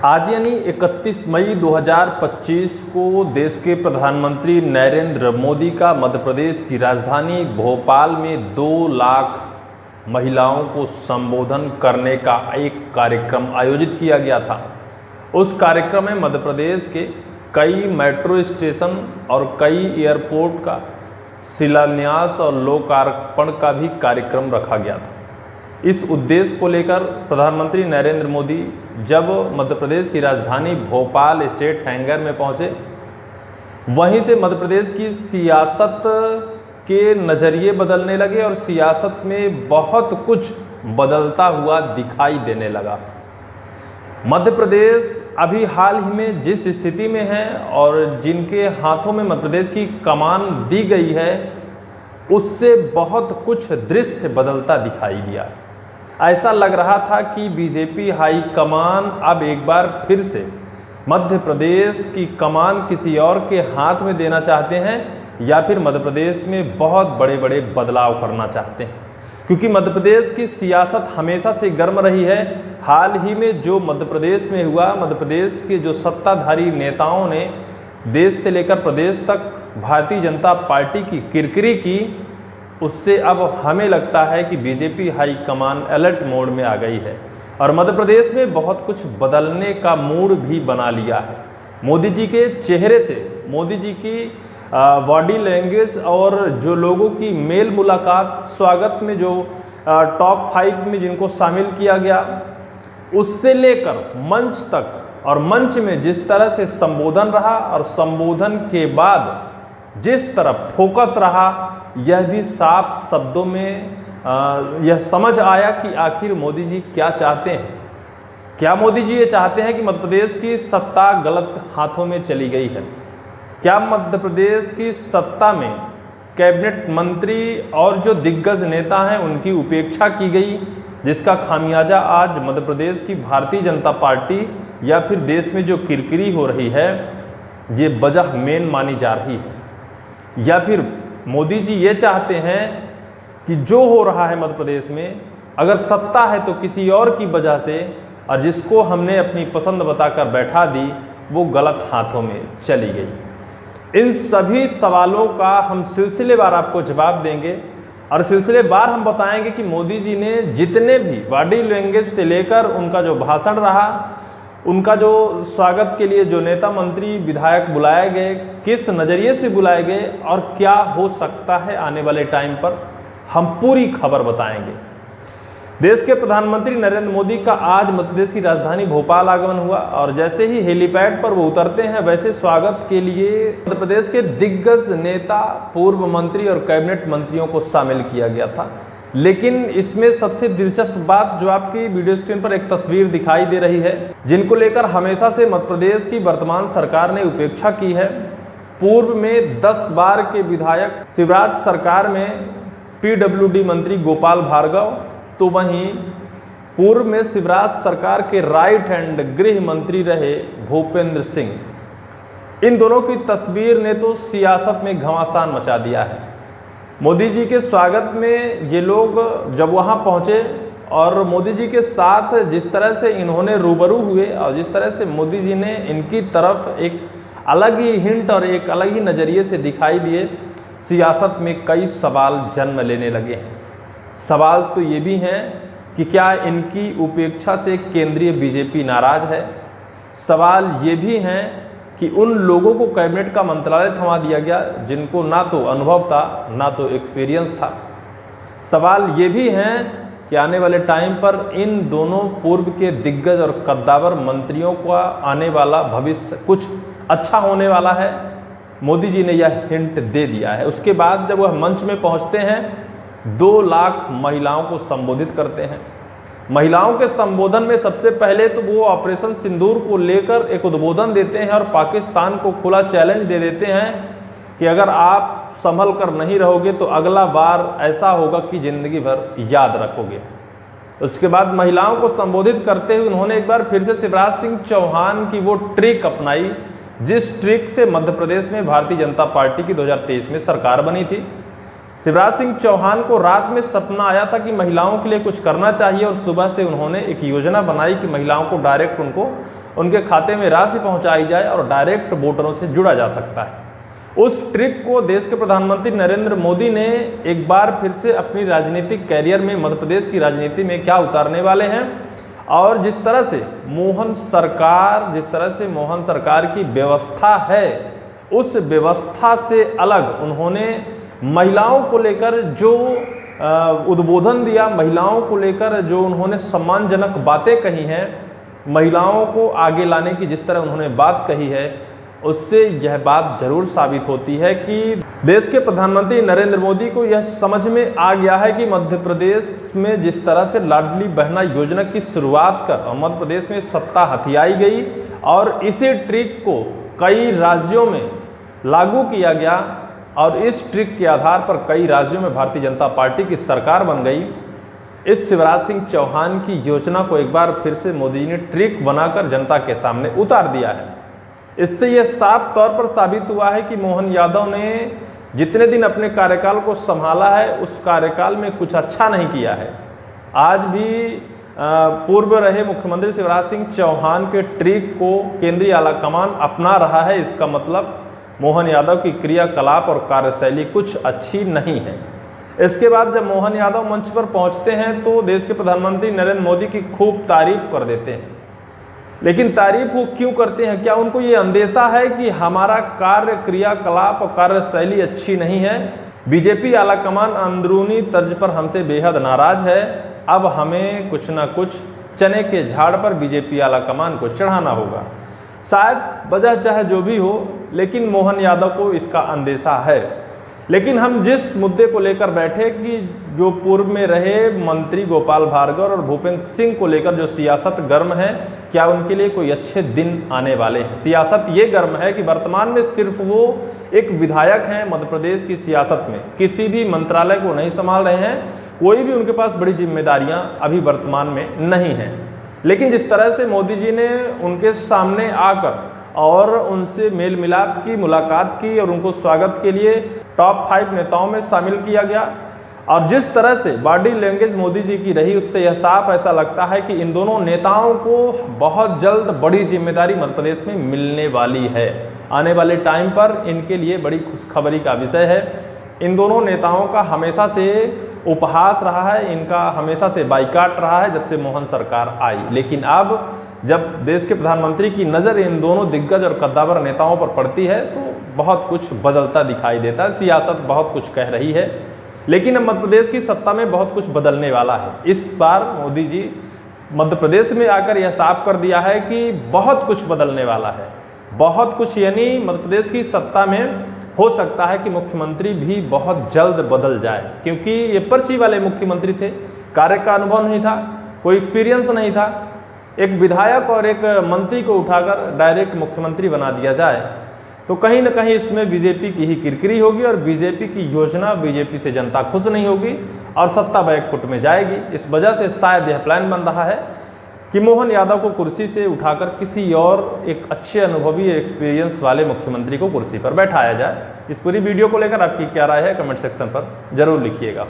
आज यानी 31 मई 2025 को देश के प्रधानमंत्री नरेंद्र मोदी का मध्य प्रदेश की राजधानी भोपाल में 2 लाख महिलाओं को संबोधन करने का एक कार्यक्रम आयोजित किया गया था। उस कार्यक्रम में मध्य प्रदेश के कई मेट्रो स्टेशन और कई एयरपोर्ट का शिलान्यास और लोकार्पण का भी कार्यक्रम रखा गया था। इस उद्देश्य को लेकर प्रधानमंत्री नरेंद्र मोदी जब मध्य प्रदेश की राजधानी भोपाल स्टेट हैंगर में पहुंचे, वहीं से मध्य प्रदेश की सियासत के नज़रिए बदलने लगे और सियासत में बहुत कुछ बदलता हुआ दिखाई देने लगा। मध्य प्रदेश अभी हाल ही में जिस स्थिति में है और जिनके हाथों में मध्य प्रदेश की कमान दी गई है, उससे बहुत कुछ दृश्य बदलता दिखाई दिया। ऐसा लग रहा था कि बीजेपी हाई कमान अब एक बार फिर से मध्य प्रदेश की कमान किसी और के हाथ में देना चाहते हैं या फिर मध्य प्रदेश में बहुत बड़े बड़े बदलाव करना चाहते हैं, क्योंकि मध्य प्रदेश की सियासत हमेशा से गर्म रही है। हाल ही में जो मध्य प्रदेश में हुआ, मध्य प्रदेश के जो सत्ताधारी नेताओं ने देश से लेकर प्रदेश तक भारतीय जनता पार्टी की किरकिरी की, उससे अब हमें लगता है कि BJP high command alert mode में आ गई है और मध्य प्रदेश में बहुत कुछ बदलने का मूड भी बना लिया है। मोदी जी के चेहरे से, मोदी जी की बॉडी लैंग्वेज और जो लोगों की मेल मुलाकात, स्वागत में जो टॉप 5 में जिनको शामिल किया गया, उससे लेकर मंच तक और मंच में जिस तरह से संबोधन रहा और संबोधन के बाद जिस तरह फोकस रहा, यह भी साफ शब्दों में यह समझ आया कि आखिर मोदी जी क्या चाहते हैं। क्या मोदी जी ये चाहते हैं कि मध्य प्रदेश की सत्ता गलत हाथों में चली गई है? क्या मध्य प्रदेश की सत्ता में कैबिनेट मंत्री और जो दिग्गज नेता हैं उनकी उपेक्षा की गई, जिसका खामियाजा आज मध्य प्रदेश की भारतीय जनता पार्टी या फिर देश में जो किरकिरी हो रही है, ये वजह मेन मानी जा रही है? या फिर मोदी जी ये चाहते हैं कि जो हो रहा है मध्य प्रदेश में, अगर सत्ता है तो किसी और की वजह से, और जिसको हमने अपनी पसंद बताकर बैठा दी वो गलत हाथों में चली गई। इन सभी सवालों का हम सिलसिलेवार आपको जवाब देंगे और सिलसिलेवार हम बताएंगे कि मोदी जी ने जितने भी बॉडी लैंग्वेज से लेकर उनका जो भाषण रहा, उनका जो स्वागत के लिए जो नेता मंत्री विधायक बुलाए गए, किस नज़रिए से बुलाए गए और क्या हो सकता है आने वाले टाइम पर, हम पूरी खबर बताएंगे। देश के प्रधानमंत्री नरेंद्र मोदी का आज मध्य प्रदेश की राजधानी भोपाल आगमन हुआ और जैसे ही हेलीपैड पर वो उतरते हैं, वैसे स्वागत के लिए मध्य प्रदेश के दिग्गज नेता, पूर्व मंत्री और कैबिनेट मंत्रियों को शामिल किया गया था। लेकिन इसमें सबसे दिलचस्प बात जो आपकी वीडियो स्क्रीन पर एक तस्वीर दिखाई दे रही है, जिनको लेकर हमेशा से मध्य प्रदेश की वर्तमान सरकार ने उपेक्षा की है। पूर्व में 10 बार के विधायक शिवराज सरकार में पीडब्ल्यूडी मंत्री गोपाल भार्गव, तो वहीं पूर्व में शिवराज सरकार के राइट हैंड गृह मंत्री रहे भूपेंद्र सिंह। इन दोनों की तस्वीर ने तो सियासत में घमासान मचा दिया है। मोदी जी के स्वागत में ये लोग जब वहाँ पहुँचे और मोदी जी के साथ जिस तरह से इन्होंने रूबरू हुए और जिस तरह से मोदी जी ने इनकी तरफ एक अलग ही हिंट और एक अलग ही नज़रिए से दिखाई दिए, सियासत में कई सवाल जन्म लेने लगे हैं। सवाल तो ये भी हैं कि क्या इनकी उपेक्षा से केंद्रीय बीजेपी नाराज है? सवाल ये भी हैं कि उन लोगों को कैबिनेट का मंत्रालय थमा दिया गया जिनको ना तो अनुभव था ना तो एक्सपीरियंस था। सवाल ये भी हैं कि आने वाले टाइम पर इन दोनों पूर्व के दिग्गज और कद्दावर मंत्रियों का आने वाला भविष्य कुछ अच्छा होने वाला है। मोदी जी ने यह हिंट दे दिया है। उसके बाद जब वह मंच में पहुंचते हैं, 2 लाख महिलाओं को संबोधित करते हैं। महिलाओं के संबोधन में सबसे पहले तो वो ऑपरेशन सिंदूर को लेकर एक उद्बोधन देते हैं और पाकिस्तान को खुला चैलेंज दे देते हैं कि अगर आप संभल कर नहीं रहोगे तो अगला बार ऐसा होगा कि ज़िंदगी भर याद रखोगे। उसके बाद महिलाओं को संबोधित करते हुए उन्होंने एक बार फिर से शिवराज सिंह चौहान की वो ट्रिक अपनाई, जिस ट्रिक से मध्य प्रदेश में भारतीय जनता पार्टी की 2023 में सरकार बनी थी। शिवराज सिंह चौहान को रात में सपना आया था कि महिलाओं के लिए कुछ करना चाहिए और सुबह से उन्होंने एक योजना बनाई कि महिलाओं को डायरेक्ट उनको उनके खाते में राशि पहुंचाई जाए और डायरेक्ट वोटरों से जुड़ा जा सकता है। उस ट्रिक को देश के प्रधानमंत्री नरेंद्र मोदी ने एक बार फिर से अपनी राजनीतिक कैरियर में मध्य प्रदेश की राजनीति में क्या उतारने वाले हैं, और जिस तरह से मोहन सरकार की व्यवस्था है, उस व्यवस्था से अलग उन्होंने महिलाओं को लेकर जो उद्बोधन दिया, महिलाओं को लेकर जो उन्होंने सम्मानजनक बातें कही हैं, महिलाओं को आगे लाने की जिस तरह उन्होंने बात कही है, उससे यह बात जरूर साबित होती है कि देश के प्रधानमंत्री नरेंद्र मोदी को यह समझ में आ गया है कि मध्य प्रदेश में जिस तरह से लाडली बहना योजना की शुरुआत कर मध्य प्रदेश में सत्ता हथियाई गई और इसी ट्रिक को कई राज्यों में लागू किया गया और इस ट्रिक के आधार पर कई राज्यों में भारतीय जनता पार्टी की सरकार बन गई। इस शिवराज सिंह चौहान की योजना को एक बार फिर से मोदी जी ने ट्रिक बनाकर जनता के सामने उतार दिया है। इससे यह साफ तौर पर साबित हुआ है कि मोहन यादव ने जितने दिन अपने कार्यकाल को संभाला है, उस कार्यकाल में कुछ अच्छा नहीं किया है। आज भी पूर्व रहे मुख्यमंत्री शिवराज सिंह चौहान के ट्रिक को केंद्रीय आलाकमान अपना रहा है। इसका मतलब मोहन यादव की क्रियाकलाप और कार्यशैली कुछ अच्छी नहीं है। इसके बाद जब मोहन यादव मंच पर पहुंचते हैं तो देश के प्रधानमंत्री नरेंद्र मोदी की खूब तारीफ कर देते हैं। लेकिन तारीफ वो क्यों करते हैं? क्या उनको ये अंदेशा है कि हमारा कार्य क्रियाकलाप और कार्यशैली अच्छी नहीं है? बीजेपी आलाकमान अंदरूनी तर्ज पर हमसे बेहद नाराज है। अब हमें कुछ ना कुछ चने के झाड़ पर बीजेपी आलाकमान को चढ़ाना होगा। शायद वजह चाहे जो भी हो, लेकिन मोहन यादव को इसका अंदेशा है। लेकिन हम जिस मुद्दे को लेकर बैठे कि जो पूर्व में रहे मंत्री गोपाल भार्गव और भूपेंद्र सिंह को लेकर जो सियासत गर्म है, क्या उनके लिए कोई अच्छे दिन आने वाले हैं? सियासत ये गर्म है कि वर्तमान में सिर्फ वो एक विधायक हैं मध्य प्रदेश की सियासत में, किसी भी मंत्रालय को नहीं संभाल रहे हैं, कोई भी उनके पास बड़ी जिम्मेदारियां अभी वर्तमान में नहीं हैं। लेकिन जिस तरह से मोदी जी ने उनके सामने आकर और उनसे मेल मिलाप की, मुलाकात की और उनको स्वागत के लिए टॉप 5 नेताओं में शामिल किया गया, और जिस तरह से बॉडी लैंग्वेज मोदी जी की रही, उससे यह साफ ऐसा लगता है कि इन दोनों नेताओं को बहुत जल्द बड़ी जिम्मेदारी मध्य प्रदेश में मिलने वाली है। आने वाले टाइम पर इनके लिए बड़ी खुशखबरी का विषय है। इन दोनों नेताओं का हमेशा से उपहास रहा है, इनका हमेशा से बाइकाट रहा है जब से मोहन सरकार आई। लेकिन अब जब देश के प्रधानमंत्री की नज़र इन दोनों दिग्गज और कद्दावर नेताओं पर पड़ती है तो बहुत कुछ बदलता दिखाई देता है। सियासत बहुत कुछ कह रही है, लेकिन अब मध्य प्रदेश की सत्ता में बहुत कुछ बदलने वाला है। इस बार मोदी जी मध्य प्रदेश में आकर यह साफ कर दिया है कि बहुत कुछ बदलने वाला है। बहुत कुछ यानी मध्य प्रदेश की सत्ता में हो सकता है कि मुख्यमंत्री भी बहुत जल्द बदल जाए, क्योंकि ये पर्ची वाले मुख्यमंत्री थे, कार्य का अनुभव नहीं था, कोई एक्सपीरियंस नहीं था। एक विधायक और एक मंत्री को उठाकर डायरेक्ट मुख्यमंत्री बना दिया जाए तो कहीं ना कहीं इसमें बीजेपी की ही किरकिरी होगी और बीजेपी की योजना, बीजेपी से जनता खुश नहीं होगी और सत्ता बैकफुट में जाएगी। इस वजह से शायद यह प्लान बन रहा है कि मोहन यादव को कुर्सी से उठाकर किसी और एक अच्छे अनुभवी एक्सपीरियंस वाले मुख्यमंत्री को कुर्सी पर बैठाया जाए। इस पूरी वीडियो को लेकर आपकी क्या राय है, कमेंट सेक्शन पर जरूर लिखिएगा।